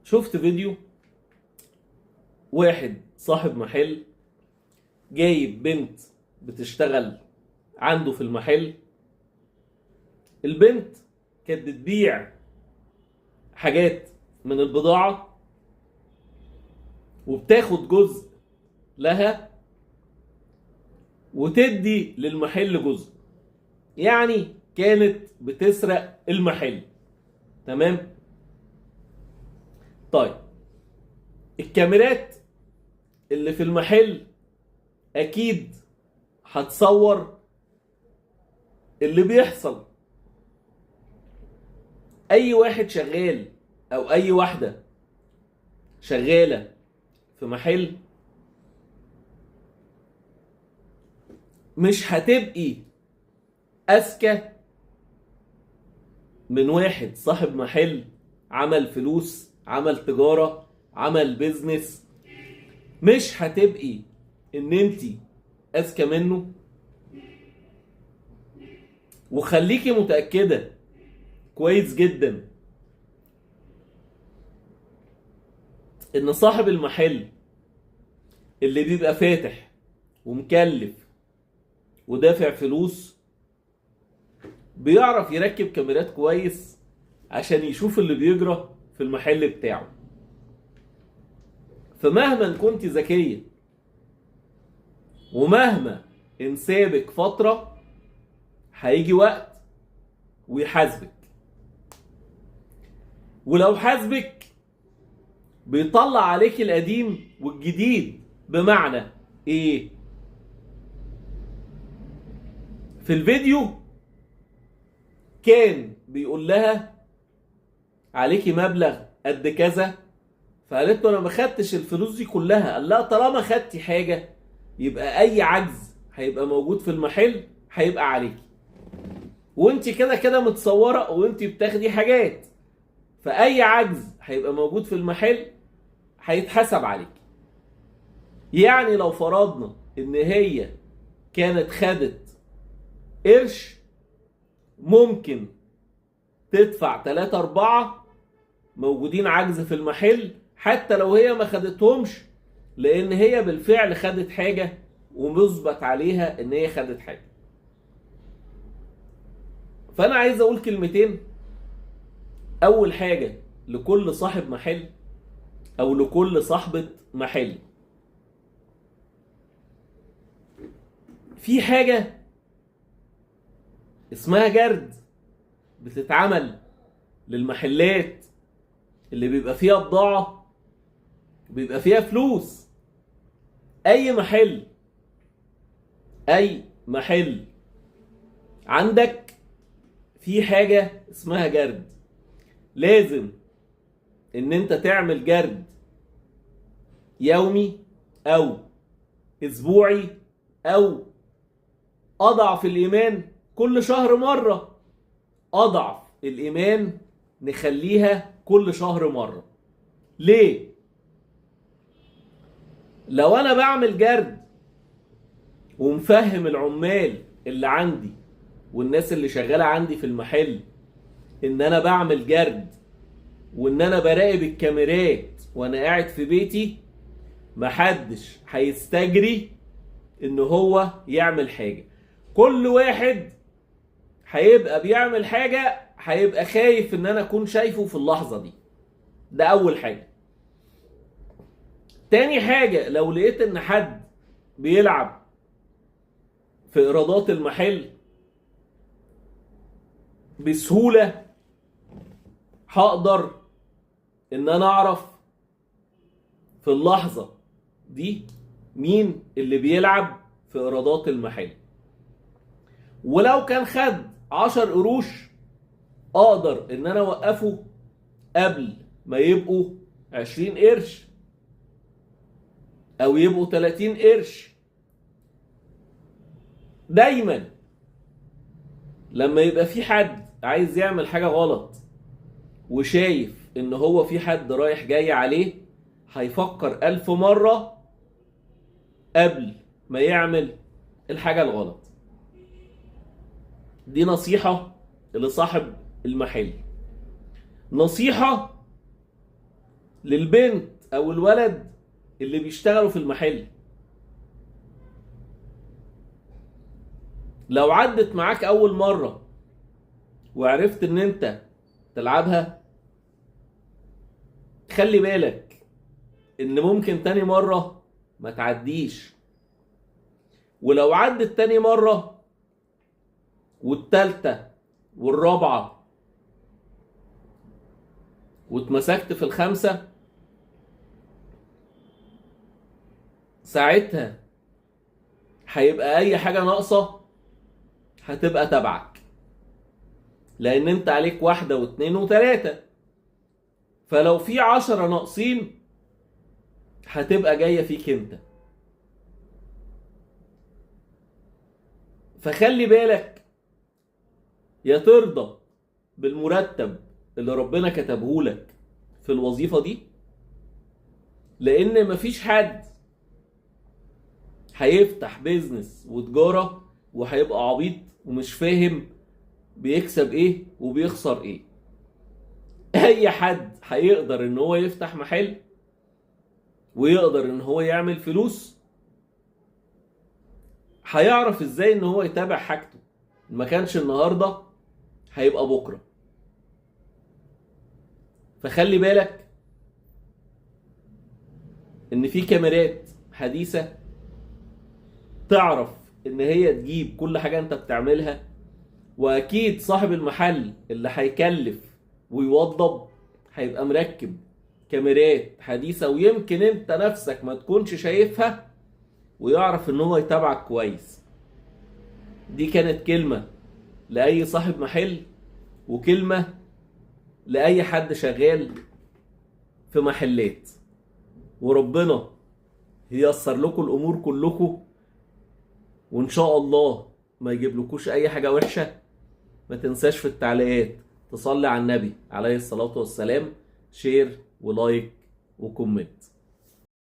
شفت فيديو واحد صاحب محل جايب بنت بتشتغل عنده في المحل. البنت كانت بتبيع حاجات من البضاعة وبتاخد جزء لها وتدي للمحل جزء، يعني كانت بتسرق المحل. تمام؟ طيب الكاميرات اللي في المحل اكيد هتصور اللي بيحصل. اي واحد شغال او اي واحدة شغالة في محل مش هتبقي اذكى من واحد صاحب محل عمل فلوس، عمل تجارة، عمل بيزنس. مش هتبقي ان انتي اذكى منه. وخليكي متأكدة كويس جدا ان صاحب المحل اللي بيبقى فاتح ومكلف ودافع فلوس بيعرف يركب كاميرات كويس عشان يشوف اللي بيجرى في المحل بتاعه. فمهما كنت ذكية ومهما انسابك فترة هيجي وقت ويحاسبك. ولو حاسبك بيطلع عليك القديم والجديد. بمعنى ايه؟ في الفيديو كان بيقول لها عليكي مبلغ قد كذا، فقالت له انا ما خدتش الفلوس دي كلها. قال لها طالما خدتي حاجه يبقى اي عجز هيبقى موجود في المحل هيبقى عليكي، وانت كده كده متصوره وانت بتاخدي حاجات، فاي عجز هيبقى موجود في المحل هيتحسب عليك. يعني لو فرضنا ان هي كانت خدت قرش ممكن تدفع 3-4 موجودين عجز في المحل حتى لو هي ما خدتهمش، لان هي بالفعل خدت حاجة ومثبت عليها ان هي خدت حاجة. فانا عايز اقول كلمتين. اول حاجة لكل صاحب محل او لكل صاحبة محل، في حاجة اسمها جرد بتتعمل للمحلات اللي بيبقى فيها بضاعة بيبقى فيها فلوس. اي محل عندك في حاجة اسمها جرد. لازم ان انت تعمل جرد يومي او اسبوعي او اضعف الايمان كل شهر مرة. اضعف الايمان نخليها كل شهر مرة. ليه؟ لو انا بعمل جرد ومفهم العمال اللي عندي والناس اللي شغالة عندي في المحل ان انا بعمل جرد وان انا براقب الكاميرات وانا قاعد في بيتي، محدش هيستجري ان هو يعمل حاجة. كل واحد هيبقى بيعمل حاجة هيبقى خايف ان انا اكون شايفه في اللحظة دي. ده اول حاجة. تاني حاجة، لو لقيت ان حد بيلعب في ايرادات المحل بسهولة هقدر ان انا اعرف في اللحظة دي مين اللي بيلعب في ايرادات المحل. ولو كان خد 10 قروش اقدر ان انا اوقفه قبل ما يبقوا 20 قرش او يبقوا 30 قرش. دايما لما يبقى في حد عايز يعمل حاجة غلط وشايف ان هو في حد رايح جاي عليه هيفكر 1000 مرة قبل ما يعمل الحاجة الغلط. دي نصيحة لصاحب المحل. نصيحة للبنت او الولد اللي بيشتغلوا في المحل. لو عدت معاك اول مرة وعرفت ان انت تلعبها، خلي بالك ان ممكن تاني مرة ما تعديش. ولو عدت تاني مرة والتالتة والرابعة واتمسكت في الخامسة، ساعتها هيبقى اي حاجة ناقصة هتبقى تبعك، لان انت عليك 1 و2 و3. فلو في 10 ناقصين هتبقى جاية فيك انت. فخلي بالك، يا ترضى بالمرتب اللي ربنا كتبه لك في الوظيفة دي، لان مفيش حد هيفتح بيزنس وتجارة وهيبقى عبيط ومش فاهم بيكسب ايه وبيخسر ايه. اي حد هيقدر ان هو يفتح محل ويقدر ان هو يعمل فلوس هيعرف ازاي ان هو يتابع حاجته. ما كانش النهاردة هيبقى بكرة. فخلي بالك ان في كاميرات حديثة تعرف ان هي تجيب كل حاجة انت بتعملها. واكيد صاحب المحل اللي هيكلف ويوضب هيبقى مركب كاميرات حديثة، ويمكن انت نفسك ما تكونش شايفها، ويعرف ان هو يتابعك كويس. دي كانت كلمة لأي صاحب محل، وكلمة لأي حد شغال في محلات. وربنا ييسر لكم الأمور كلكم، وإن شاء الله ما يجيبلكوش أي حاجة وحشة. ما تنساش في التعليقات تصلي على النبي عليه الصلاة والسلام، شير ولايك وكومنت.